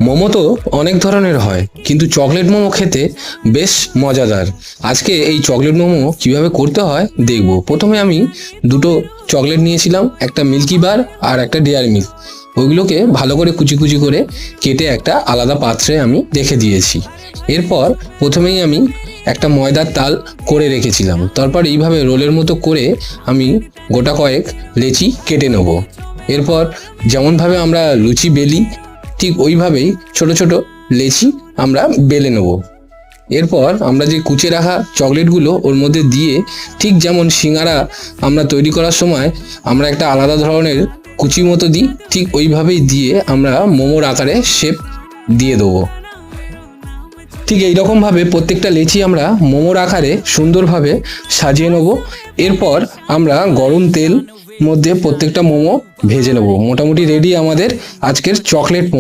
মোমো তো অনেক ধরনের হয়, কিন্তু চকলেট মোমো খেতে বেশ মজাদার। আজকে এই চকলেট মোমো কিভাবে করতে হয় দেখব। প্রথমে আমি দুটো চকলেট নিয়েছিলাম, একটা মিল্কি বার আর একটা ডেয়ারি মিল্ক। ওইগুলোকে ভালো করে কুচি কুচি করে কেটে একটা আলাদা পাত্রে আমি রেখে দিয়েছি। এরপর প্রথমেই আমি একটা ময়দার তাল করে রেখেছিলাম। তারপর এইভাবে রোলের মতো করে আমি গোটা কয়েক লেচি কেটে নেব। এরপর যেমনভাবে আমরা লুচি বেলি, ঠিক ওইভাবেই ছোট ছোট লেচি আমরা বেলে নেব। এরপর আমরা যে কুচে রাখা চকলেটগুলো ওর মধ্যে দিয়ে, ঠিক যেমন সিঙ্গারা আমরা তৈরি করার সময় আমরা একটা আলাদা ধরনের কুচি মতো দিই, ঠিক ওইভাবেই দিয়ে আমরা মোমোর আকারে শেপ দিয়ে দেবো। ঠিক এইরকমভাবে প্রত্যেকটা লেচি আমরা মোমোর আকারে সুন্দরভাবে সাজিয়ে নেব। এরপর আমরা গরম তেল মধ্যে প্রত্যেকটা মোমো ভেজে নেব। মোটামুটি রেডি আমাদের আজকের চকলেট মোমো।